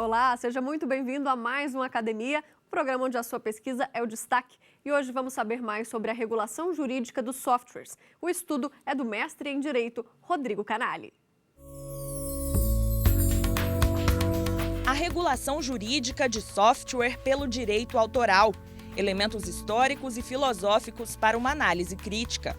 Olá, seja muito bem-vindo a mais uma Academia, o programa onde a sua pesquisa é o destaque. E hoje vamos saber mais sobre a regulação jurídica dos softwares. O estudo é do mestre em Direito, Rodrigo Canali. A regulação jurídica de software pelo direito autoral. Elementos históricos e filosóficos para uma análise crítica.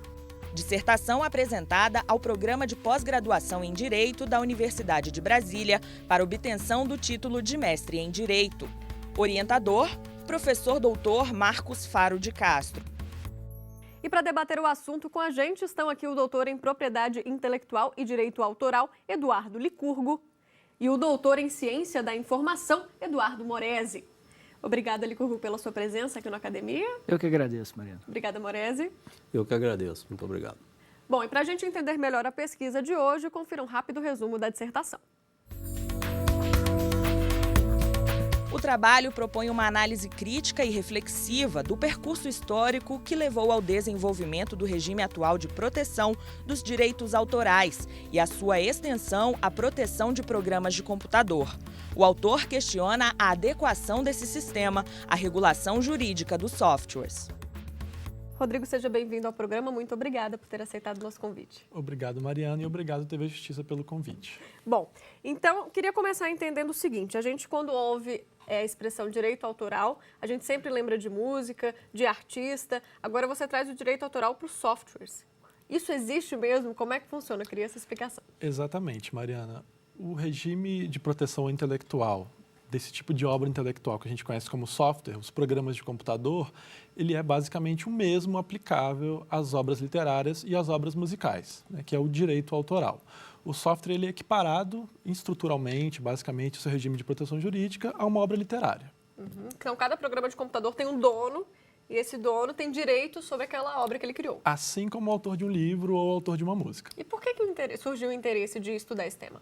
Dissertação apresentada ao Programa de Pós-Graduação em Direito da Universidade de Brasília para obtenção do título de Mestre em Direito. Orientador, professor doutor Marcos Faro de Castro. E para debater o assunto com a gente estão aqui o doutor em Propriedade Intelectual e Direito Autoral, Eduardo Licurgo, e o doutor em Ciência da Informação, Eduardo Moresi. Obrigada, Licurgo, pela sua presença aqui na Academia. Eu que agradeço, Mariana. Obrigada, Moresi. Eu que agradeço. Muito obrigado. Bom, e para a gente entender melhor a pesquisa de hoje, confira um rápido resumo da dissertação. O trabalho propõe uma análise crítica e reflexiva do percurso histórico que levou ao desenvolvimento do regime atual de proteção dos direitos autorais e a sua extensão à proteção de programas de computador. O autor questiona a adequação desse sistema à regulação jurídica dos softwares. Rodrigo, seja bem-vindo ao programa. Muito obrigada por ter aceitado o nosso convite. Obrigado, Mariana, e obrigado, TV Justiça, pelo convite. Bom, então, queria começar entendendo o seguinte. A gente, quando ouve a expressão direito autoral, a gente sempre lembra de música, de artista. Agora você traz o direito autoral para os softwares. Isso existe mesmo? Como é que funciona? Eu queria essa explicação. Exatamente, Mariana. O regime de proteção intelectual, desse tipo de obra intelectual que a gente conhece como software, os programas de computador, ele é basicamente o mesmo aplicável às obras literárias e às obras musicais, né, que é o direito autoral. O software ele é equiparado estruturalmente, basicamente, o seu regime de proteção jurídica a uma obra literária. Então, cada programa de computador tem um dono e esse dono tem direito sobre aquela obra que ele criou. Assim como o autor de um livro ou o autor de uma música. E por que surgiu o interesse de estudar esse tema?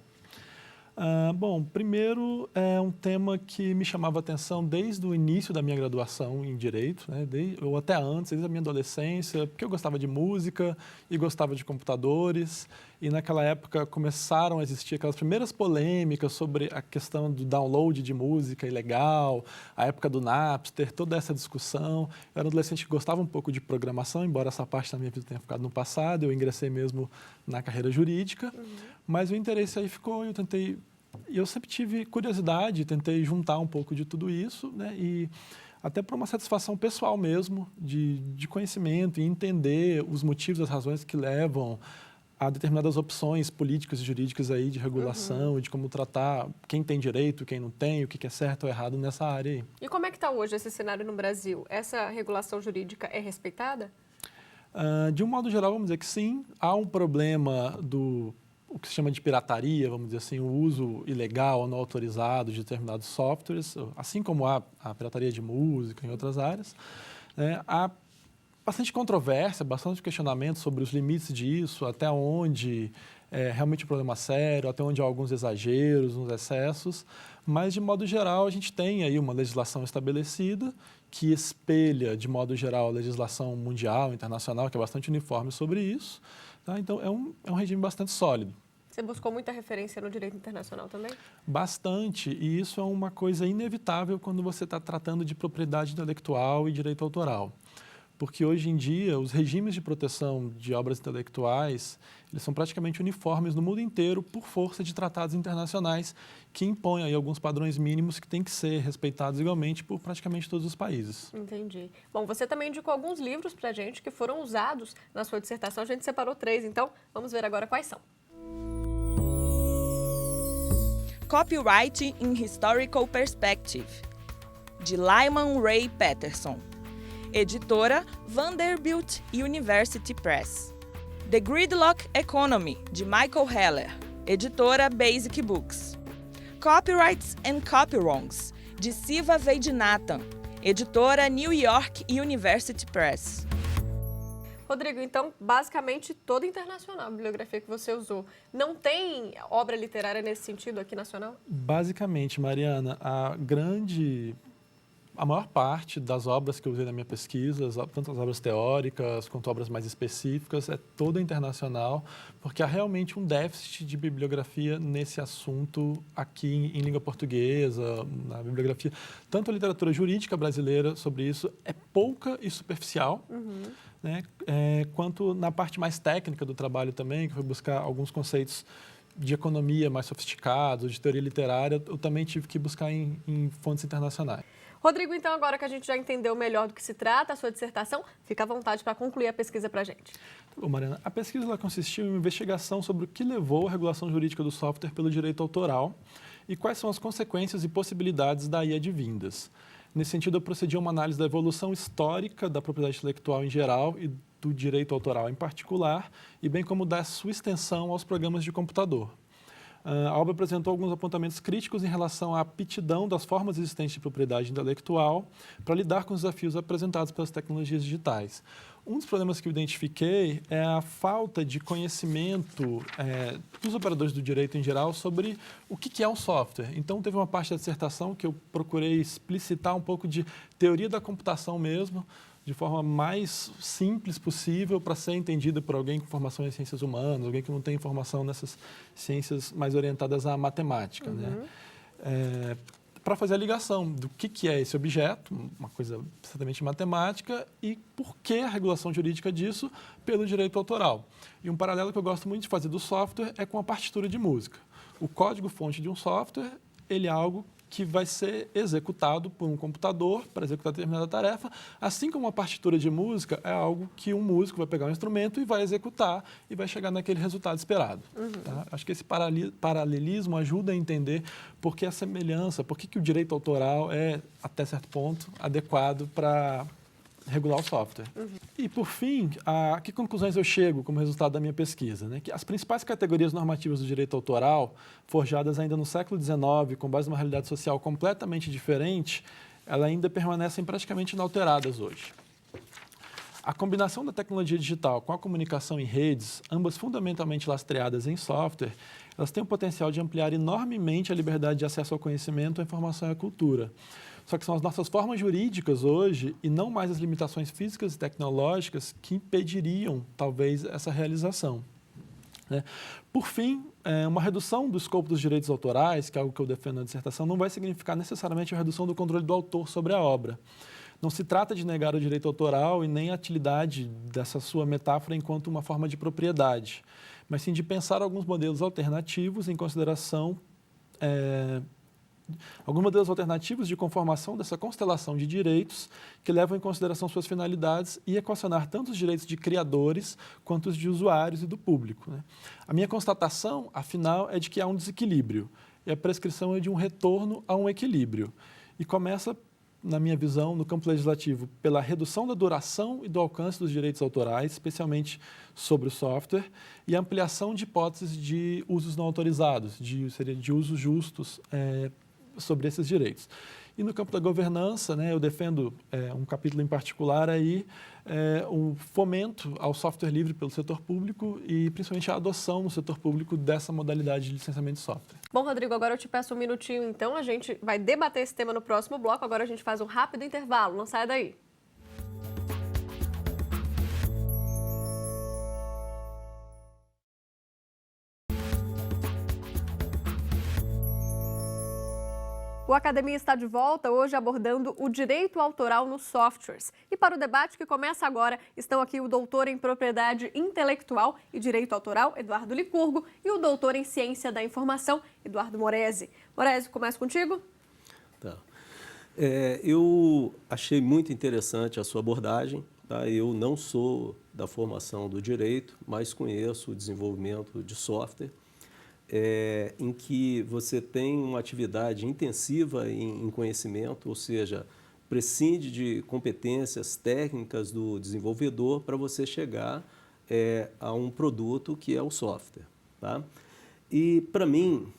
Bom, primeiro é um tema que me chamava a atenção desde o início da minha graduação em Direito, né, ou até antes, desde a minha adolescência, porque eu gostava de música e gostava de computadores. E naquela época começaram a existir aquelas primeiras polêmicas sobre a questão do download de música ilegal, a época do Napster, toda essa discussão. Eu era um adolescente que gostava um pouco de programação, embora essa parte da minha vida tenha ficado no passado, eu ingressei mesmo na carreira jurídica, mas o interesse aí ficou, eu sempre tive curiosidade, tentei juntar um pouco de tudo isso, né, e até por uma satisfação pessoal mesmo, de conhecimento e entender os motivos, as razões que levam a determinadas opções políticas e jurídicas aí de regulação e de como tratar quem tem direito, quem não tem, o que é certo ou errado nessa área aí. E como é que está hoje esse cenário no Brasil? Essa regulação jurídica é respeitada? De um modo geral, vamos dizer que sim. Há um problema o que se chama de pirataria, vamos dizer assim, o uso ilegal ou não autorizado de determinados softwares, assim como há a pirataria de música em outras áreas, né? Há bastante controvérsia, bastante questionamento sobre os limites disso, até onde é realmente um problema sério, até onde há alguns exageros, uns excessos, mas, de modo geral, a gente tem aí uma legislação estabelecida que espelha, de modo geral, a legislação mundial, internacional, que é bastante uniforme sobre isso. Tá? Então, é um regime bastante sólido. Você buscou muita referência no direito internacional também? Bastante, e isso é uma coisa inevitável quando você está tratando de propriedade intelectual e direito autoral. Porque hoje em dia os regimes de proteção de obras intelectuais, eles são praticamente uniformes no mundo inteiro por força de tratados internacionais que impõem aí alguns padrões mínimos que têm que ser respeitados igualmente por praticamente todos os países. Entendi. Bom, você também indicou alguns livros para a gente que foram usados na sua dissertação. A gente separou 3, então vamos ver agora quais são. Copyright in Historical Perspective, de Lyman Ray Patterson. Editora Vanderbilt University Press. The Gridlock Economy, de Michael Heller. Editora Basic Books. Copyrights and Copywrongs, de Siva Vaidyanathan. Editora New York University Press. Rodrigo, então, basicamente, toda internacional a bibliografia que você usou. Não tem obra literária nesse sentido aqui nacional? Basicamente, Mariana, a grande a maior parte das obras que eu usei na minha pesquisa, tanto as obras teóricas quanto obras mais específicas, é toda internacional, porque há realmente um déficit de bibliografia nesse assunto aqui em língua portuguesa, na bibliografia. Tanto a literatura jurídica brasileira sobre isso é pouca e superficial, né, quanto na parte mais técnica do trabalho também, que foi buscar alguns conceitos de economia mais sofisticados, de teoria literária, eu também tive que buscar em fontes internacionais. Rodrigo, então, agora que a gente já entendeu melhor do que se trata a sua dissertação, fica à vontade para concluir a pesquisa para a gente. Bom, Mariana, a pesquisa ela consistiu em uma investigação sobre o que levou à regulação jurídica do software pelo direito autoral e quais são as consequências e possibilidades daí advindas. Nesse sentido, eu procedi a uma análise da evolução histórica da propriedade intelectual em geral e do direito autoral em particular, e bem como da sua extensão aos programas de computador. A obra apresentou alguns apontamentos críticos em relação à aptidão das formas existentes de propriedade intelectual para lidar com os desafios apresentados pelas tecnologias digitais. Um dos problemas que eu identifiquei é a falta de conhecimento dos operadores do direito em geral sobre o que é um software. Então, teve uma parte da dissertação que eu procurei explicitar um pouco de teoria da computação mesmo, de forma mais simples possível para ser entendida por alguém com formação em ciências humanas, alguém que não tem formação nessas ciências mais orientadas à matemática, né? Para fazer a ligação do que é esse objeto, uma coisa certamente matemática, e por que a regulação jurídica disso pelo direito autoral. E um paralelo que eu gosto muito de fazer do software é com a partitura de música. O código-fonte de um software, ele é algo que vai ser executado por um computador para executar determinada tarefa, assim como a partitura de música é algo que um músico vai pegar um instrumento e vai executar e vai chegar naquele resultado esperado. Tá? Acho que esse paralelismo ajuda a entender por que a semelhança, por que o direito autoral é, até certo ponto, adequado para regular o software. E, por fim, a que conclusões eu chego como resultado da minha pesquisa? Né? Que as principais categorias normativas do direito autoral, forjadas ainda no século XIX, com base numa realidade social completamente diferente, elas ainda permanecem praticamente inalteradas hoje. A combinação da tecnologia digital com a comunicação em redes, ambas fundamentalmente lastreadas em software, elas têm o potencial de ampliar enormemente a liberdade de acesso ao conhecimento, à informação e à cultura. Só que são as nossas formas jurídicas hoje, e não mais as limitações físicas e tecnológicas, que impediriam, talvez, essa realização. Por fim, uma redução do escopo dos direitos autorais, que é algo que eu defendo na dissertação, não vai significar necessariamente a redução do controle do autor sobre a obra. Não se trata de negar o direito autoral e nem a utilidade dessa sua metáfora enquanto uma forma de propriedade, mas sim de pensar alguns modelos alternativos em consideração alguns modelos alternativos de conformação dessa constelação de direitos que levam em consideração suas finalidades e equacionar tanto os direitos de criadores quanto os de usuários e do público. Né? A minha constatação, afinal, é de que há um desequilíbrio e a prescrição é de um retorno a um equilíbrio. E começa, na minha visão, no campo legislativo, pela redução da duração e do alcance dos direitos autorais, especialmente sobre o software, e a ampliação de hipóteses de usos não autorizados, de usos justos sobre esses direitos. E no campo da governança, né, eu defendo um capítulo em particular aí, o fomento ao software livre pelo setor público e principalmente a adoção no setor público dessa modalidade de licenciamento de software. Bom, Rodrigo, agora eu te peço um minutinho, então. A gente vai debater esse tema no próximo bloco. Agora a gente faz um rápido intervalo. Não saia daí. O Academia está de volta, hoje abordando o direito autoral nos softwares. E para o debate que começa agora, estão aqui o doutor em Propriedade Intelectual e Direito Autoral, Eduardo Licurgo, e o doutor em Ciência da Informação, Eduardo Moresi. Moresi, começo contigo? Tá. Eu achei muito interessante a sua abordagem. Tá? Eu não sou da formação do direito, mas conheço o desenvolvimento de software. Em que você tem uma atividade intensiva em conhecimento, ou seja, prescinde de competências técnicas do desenvolvedor para você chegar a um produto que é o software. Tá? E, para mim,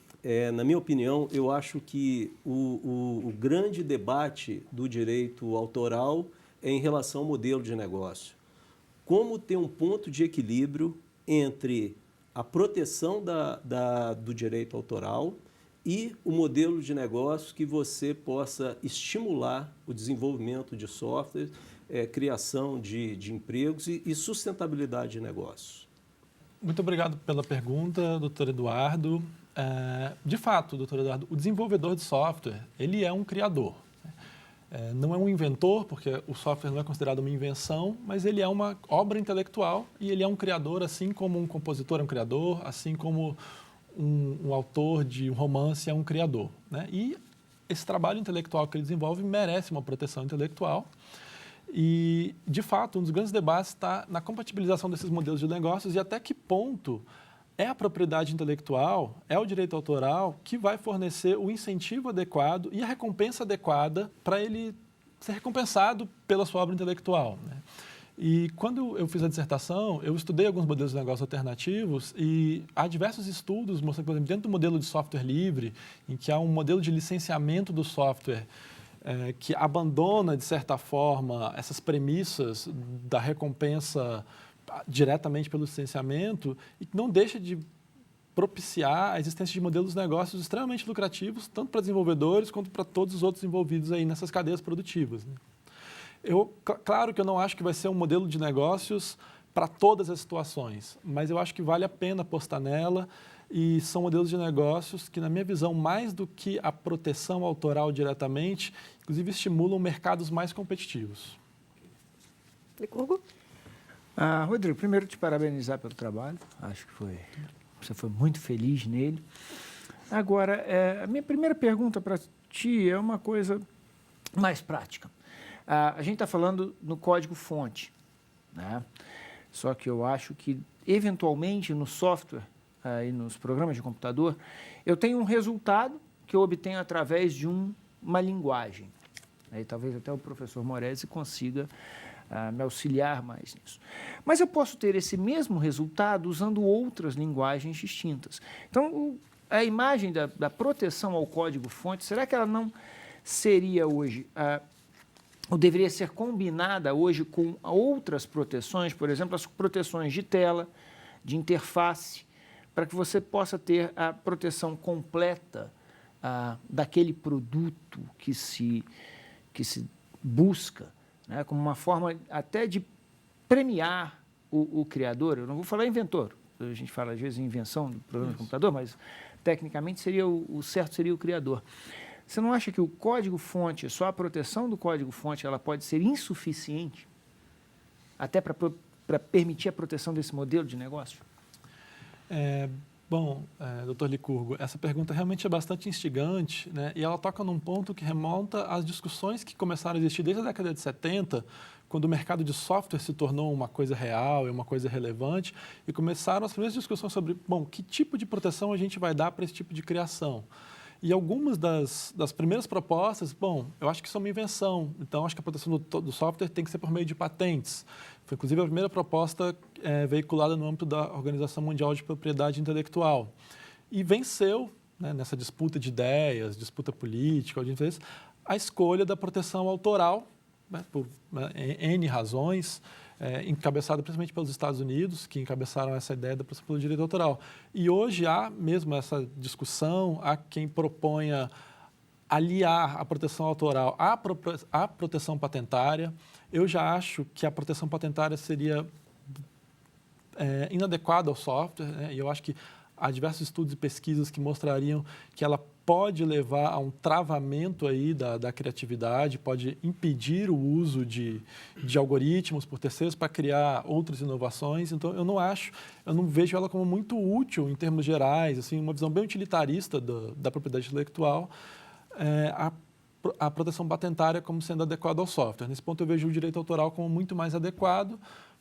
na minha opinião, eu acho que o grande debate do direito autoral é em relação ao modelo de negócio. Como ter um ponto de equilíbrio entre a proteção do direito autoral e o modelo de negócio que você possa estimular o desenvolvimento de software, criação de empregos e sustentabilidade de negócios. Muito obrigado pela pergunta, doutor Eduardo. De fato, doutor Eduardo, o desenvolvedor de software, ele é um criador. Não é um inventor, porque o software não é considerado uma invenção, mas ele é uma obra intelectual e ele é um criador, assim como um compositor é um criador, assim como um autor de um romance é um criador, né? E esse trabalho intelectual que ele desenvolve merece uma proteção intelectual. E, de fato, um dos grandes debates está na compatibilização desses modelos de negócios e até que ponto é a propriedade intelectual, é o direito autoral que vai fornecer o incentivo adequado e a recompensa adequada para ele ser recompensado pela sua obra intelectual, né? E quando eu fiz a dissertação, eu estudei alguns modelos de negócio alternativos e há diversos estudos mostrando, por exemplo, dentro do modelo de software livre, em que há um modelo de licenciamento do software que abandona, de certa forma, essas premissas da recompensa diretamente pelo licenciamento e que não deixa de propiciar a existência de modelos de negócios extremamente lucrativos, tanto para desenvolvedores quanto para todos os outros envolvidos aí nessas cadeias produtivas, né? Claro que eu não acho que vai ser um modelo de negócios para todas as situações, mas eu acho que vale a pena apostar nela e são modelos de negócios que, na minha visão, mais do que a proteção autoral diretamente, inclusive estimulam mercados mais competitivos. Licurgo? Rodrigo, primeiro te parabenizar pelo trabalho, acho que você foi muito feliz nele. Agora, a minha primeira pergunta para ti é uma coisa mais prática. A gente está falando no código-fonte, né? Só que eu acho que, eventualmente, no software e nos programas de computador, eu tenho um resultado que eu obtenho através de uma linguagem. Aí, talvez até o professor Moresi consiga me auxiliar mais nisso. Mas eu posso ter esse mesmo resultado usando outras linguagens distintas. Então, a imagem da proteção ao código-fonte, será que ela não seria hoje... ou deveria ser combinada hoje com outras proteções, por exemplo, as proteções de tela, de interface, para que você possa ter a proteção completa daquele produto que se busca, né, como uma forma até de premiar o criador. Eu não vou falar inventor, a gente fala às vezes em invenção do programa de computador, mas tecnicamente seria o certo seria o criador. Você não acha que o código-fonte, só a proteção do código-fonte, ela pode ser insuficiente até para permitir a proteção desse modelo de negócio? Doutor Licurgo, essa pergunta realmente é bastante instigante, né? E ela toca num ponto que remonta às discussões que começaram a existir desde a década de 70, quando o mercado de software se tornou uma coisa real e uma coisa relevante, e começaram as primeiras discussões sobre, que tipo de proteção a gente vai dar para esse tipo de criação. E algumas das primeiras propostas, eu acho que isso é uma invenção. Então, acho que a proteção do software tem que ser por meio de patentes. Foi, inclusive, a primeira proposta veiculada no âmbito da Organização Mundial de Propriedade Intelectual. E venceu, né, nessa disputa de ideias, disputa política, de interesse, a escolha da proteção autoral, né, por N razões, encabeçada principalmente pelos Estados Unidos, que encabeçaram essa ideia da proteção pelo direito autoral. E hoje há mesmo essa discussão, há quem proponha aliar a proteção autoral à proteção patentária. Eu já acho que a proteção patentária seria inadequada ao software, né? E eu acho que há diversos estudos e pesquisas que mostrariam que ela pode levar a um travamento aí da criatividade, pode impedir o uso de algoritmos por terceiros para criar outras inovações. Então, eu não vejo ela como muito útil em termos gerais, assim, uma visão bem utilitarista da propriedade intelectual, a proteção patentária como sendo adequada ao software. Nesse ponto, eu vejo o direito autoral como muito mais adequado,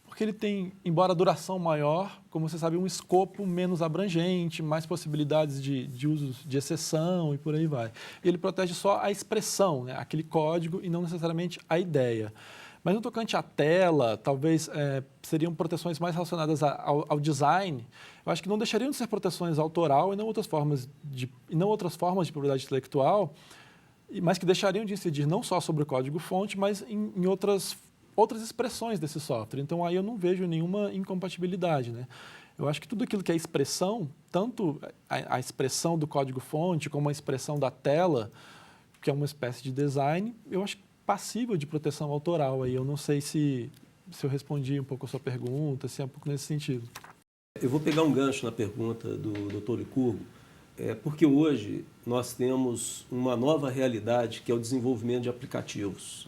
porque ele tem, embora a duração maior, como você sabe, um escopo menos abrangente, mais possibilidades de usos de exceção e por aí vai. E ele protege só a expressão, né, aquele código, e não necessariamente a ideia. Mas no tocante à tela, talvez seriam proteções mais relacionadas ao design. Eu acho que não deixariam de ser proteções autoral e não outras formas de propriedade intelectual, mas que deixariam de incidir não só sobre o código-fonte, mas em outras expressões desse software. Então, aí eu não vejo nenhuma incompatibilidade, né? Eu acho que tudo aquilo que é expressão, tanto a expressão do código-fonte como a expressão da tela, que é uma espécie de design, eu acho passível de proteção autoral. Aí eu não sei se eu respondi um pouco a sua pergunta, se é um pouco nesse sentido. Eu vou pegar um gancho na pergunta do Dr. Licurgo, porque hoje nós temos uma nova realidade que é o desenvolvimento de aplicativos.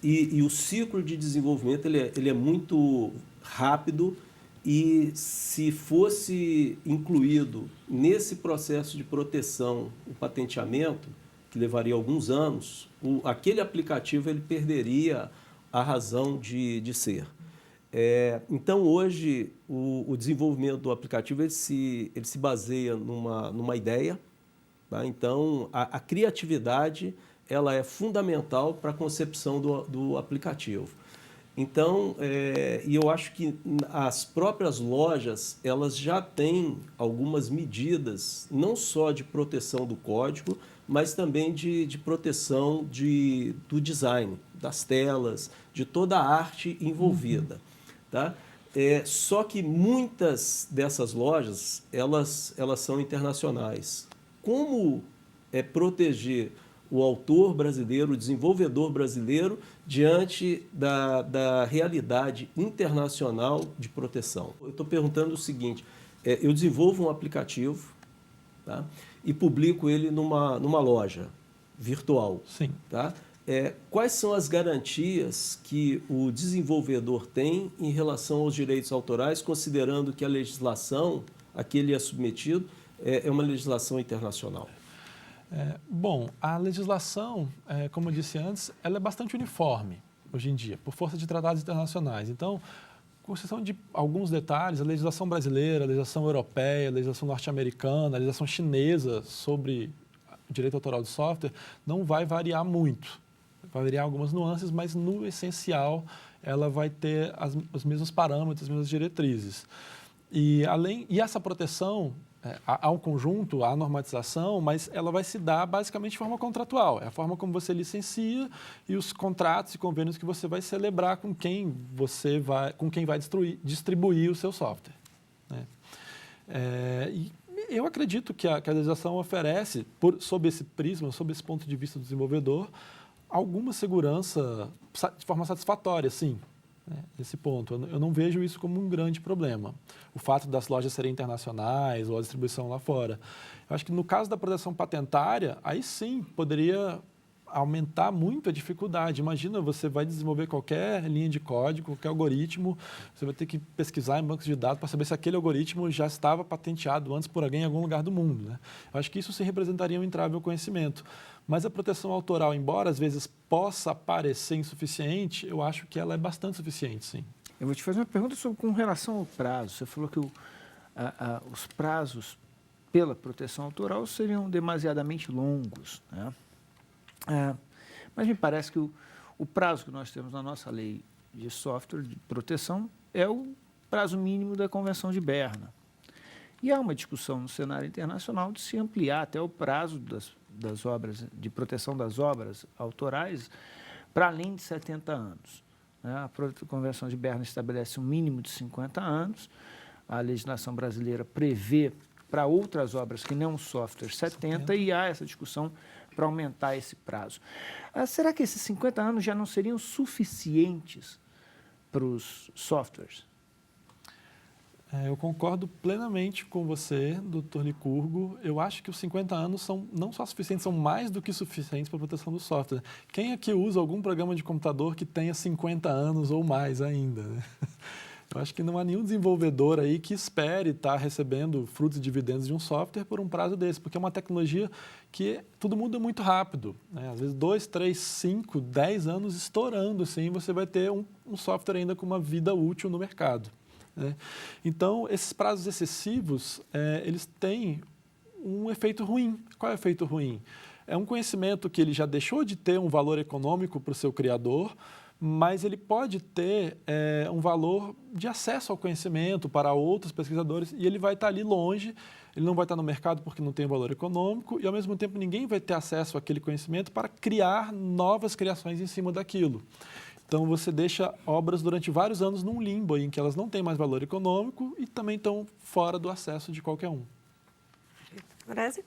E o ciclo de desenvolvimento ele é muito rápido e se fosse incluído nesse processo de proteção o patenteamento, que levaria alguns anos, aquele aplicativo ele perderia a razão de ser. Então, hoje, o desenvolvimento do aplicativo ele se baseia numa ideia. Tá? Então, a criatividade ela é fundamental para a concepção do aplicativo. Então, e eu acho que as próprias lojas elas já têm algumas medidas, não só de proteção do código, mas também de proteção do design, das telas, de toda a arte envolvida. Tá? Só que muitas dessas lojas elas são internacionais. Como proteger o autor brasileiro, o desenvolvedor brasileiro, diante da realidade internacional de proteção? Eu estou perguntando o seguinte, eu desenvolvo um aplicativo, tá? E publico ele numa loja virtual. Sim. Tá? Quais são as garantias que o desenvolvedor tem em relação aos direitos autorais, considerando que a legislação a que ele é submetido é uma legislação internacional? Bom, a legislação, como eu disse antes, ela é bastante uniforme hoje em dia, por força de tratados internacionais. Então, com exceção de alguns detalhes, a legislação brasileira, a legislação europeia, a legislação norte-americana, a legislação chinesa sobre direito autoral de software não vai variar muito. Vai variar algumas nuances, mas no essencial ela vai ter os mesmos parâmetros, as mesmas diretrizes. E essa proteção, há um conjunto, há normatização, mas ela vai se dar basicamente de forma contratual. É a forma como você licencia e os contratos e convênios que você vai celebrar com quem vai distribuir o seu software. Né? E eu acredito que a legislação oferece, sob esse prisma, sob esse ponto de vista do desenvolvedor, alguma segurança de forma satisfatória, sim. Esse ponto. Eu não vejo isso como um grande problema. O fato das lojas serem internacionais ou a distribuição lá fora. Eu acho que no caso da proteção patentária, aí sim poderia aumentar muito a dificuldade. Imagina, você vai desenvolver qualquer linha de código, qualquer algoritmo, você vai ter que pesquisar em bancos de dados para saber se aquele algoritmo já estava patenteado antes por alguém em algum lugar do mundo. Né? Eu acho que isso sim representaria um entrave ao conhecimento. Mas a proteção autoral, embora às vezes possa parecer insuficiente, eu acho que ela é bastante suficiente, sim. Eu vou te fazer uma pergunta com relação ao prazo. Você falou que os prazos pela proteção autoral seriam demasiadamente longos, né? Mas me parece que o prazo que nós temos na nossa lei de software de proteção é o prazo mínimo da Convenção de Berna. E há uma discussão no cenário internacional de se ampliar até o prazo das obras, de proteção das obras autorais, para além de 70 anos. A Convenção de Berna estabelece um mínimo de 50 anos, a legislação brasileira prevê para outras obras que não software 70 e há essa discussão para aumentar esse prazo. Será que esses 50 anos já não seriam suficientes para os softwares? Eu concordo plenamente com você, Dr. Licurgo. Eu acho que os 50 anos são não só suficientes, são mais do que suficientes para a proteção do software. Quem aqui usa algum programa de computador que tenha 50 anos ou mais ainda? Né? Eu acho que não há nenhum desenvolvedor aí que espere estar recebendo frutos e dividendos de um software por um prazo desse, porque é uma tecnologia que tudo muda muito rápido. Né? Às vezes 2, 3, 5, 10 anos estourando, assim, você vai ter um software ainda com uma vida útil no mercado. Né? Então, esses prazos excessivos, eles têm um efeito ruim. Qual é o efeito ruim? É um conhecimento que ele já deixou de ter um valor econômico para o seu criador, mas ele pode ter um valor de acesso ao conhecimento para outros pesquisadores e ele vai estar ali longe, ele não vai estar no mercado porque não tem valor econômico e, ao mesmo tempo, ninguém vai ter acesso àquele conhecimento para criar novas criações em cima daquilo. Então, você deixa obras durante vários anos num limbo, aí, em que elas não têm mais valor econômico e também estão fora do acesso de qualquer um. Morese?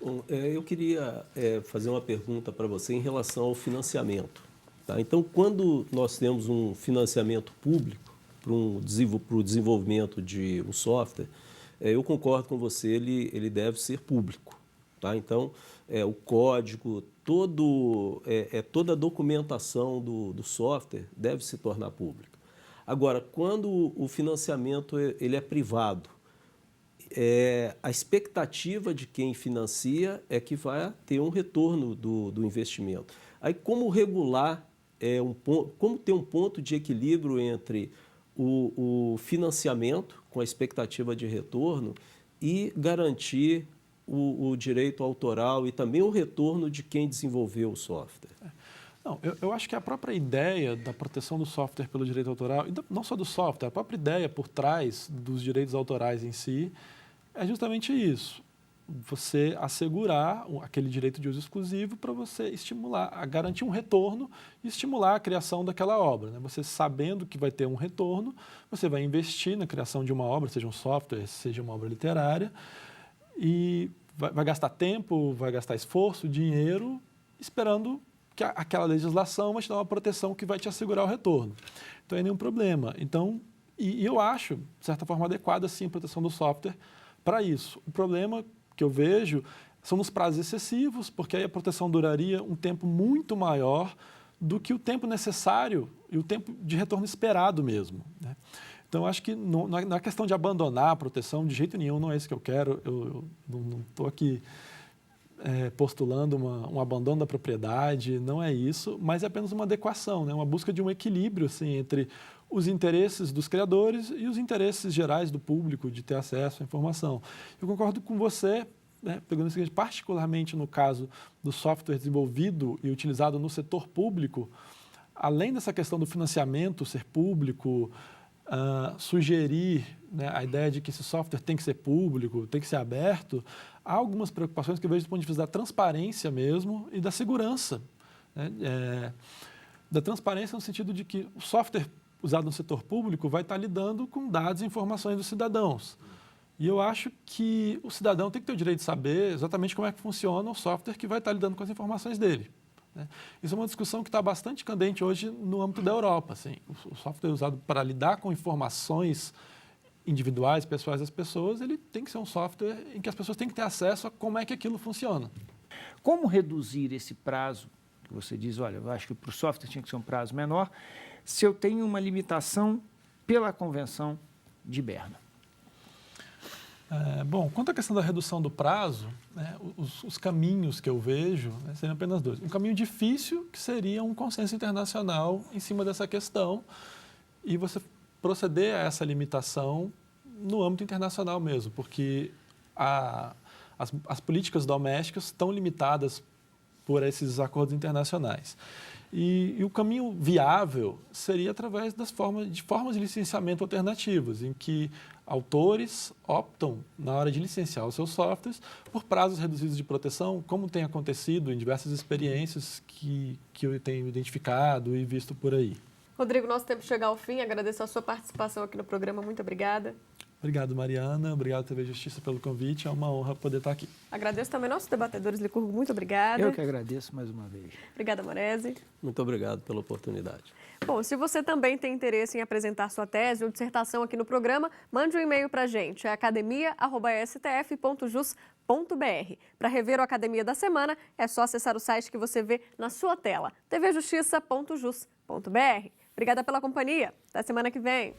Bom, eu queria fazer uma pergunta para você em relação ao financiamento. Tá? Então, quando nós temos um financiamento público para o desenvolvimento de um software, eu concordo com você, ele deve ser público. Tá? Então, o código, toda a documentação do software deve se tornar pública. Agora, quando o financiamento ele é privado, a expectativa de quem financia é que vai ter um retorno do investimento. Aí, como regular, como ter um ponto de equilíbrio entre o financiamento com a expectativa de retorno e garantir o direito autoral e também o retorno de quem desenvolveu o software? Não, eu acho que a própria ideia da proteção do software pelo direito autoral, e não só do software, a própria ideia por trás dos direitos autorais em si, é justamente isso. Você assegurar aquele direito de uso exclusivo para você estimular, a garantir um retorno e estimular a criação daquela obra. Né? Você sabendo que vai ter um retorno, você vai investir na criação de uma obra, seja um software, seja uma obra literária, e vai gastar tempo, vai gastar esforço, dinheiro, esperando que aquela legislação vai te dar uma proteção que vai te assegurar o retorno. Então, não é nenhum problema. Então, e eu acho, de certa forma, adequada, sim, a proteção do software para isso. O problema que eu vejo são nos prazos excessivos, porque aí a proteção duraria um tempo muito maior do que o tempo necessário e o tempo de retorno esperado mesmo. Né? Então, acho que não é questão de abandonar a proteção, de jeito nenhum, não é isso que eu quero. Eu não estou aqui postulando um abandono da propriedade, não é isso, mas é apenas uma adequação, né? Uma busca de um equilíbrio assim, entre os interesses dos criadores e os interesses gerais do público de ter acesso à informação. Eu concordo com você, né, pegando o seguinte, particularmente no caso do software desenvolvido e utilizado no setor público, além dessa questão do financiamento ser público, sugerir, né, a ideia de que esse software tem que ser público, tem que ser aberto, há algumas preocupações que eu vejo do ponto de vista da transparência mesmo e da segurança. Né? Da transparência no sentido de que o software usado no setor público vai estar lidando com dados e informações dos cidadãos. E eu acho que o cidadão tem que ter o direito de saber exatamente como é que funciona o software que vai estar lidando com as informações dele. Né? Isso é uma discussão que está bastante candente hoje no âmbito da Europa. Assim. O software usado para lidar com informações individuais, pessoais das pessoas, ele tem que ser um software em que as pessoas têm que ter acesso a como é que aquilo funciona. Como reduzir esse prazo? Que você diz, olha, eu acho que para o software tinha que ser um prazo menor, se eu tenho uma limitação pela Convenção de Berna. Bom, quanto à questão da redução do prazo, né, os caminhos que eu vejo, né, seriam apenas dois. Um caminho difícil, que seria um consenso internacional em cima dessa questão, e você proceder a essa limitação no âmbito internacional mesmo, porque as políticas domésticas estão limitadas por esses acordos internacionais. E o caminho viável seria através de formas de licenciamento alternativas, em que autores optam, na hora de licenciar os seus softwares, por prazos reduzidos de proteção, como tem acontecido em diversas experiências que eu tenho identificado e visto por aí. Rodrigo, nosso tempo chega ao fim. Agradeço a sua participação aqui no programa. Muito obrigada. Obrigado, Mariana. Obrigado, TV Justiça, pelo convite. É uma honra poder estar aqui. Agradeço também nossos debatedores, Licurgo. Muito obrigada. Eu que agradeço mais uma vez. Obrigada, Morese. Muito obrigado pela oportunidade. Bom, se você também tem interesse em apresentar sua tese ou dissertação aqui no programa, mande um e-mail para a gente. É academia@stf.jus.br. Para rever o Academia da Semana, é só acessar o site que você vê na sua tela, tvjustiça.jus.br. Obrigada pela companhia. Até semana que vem.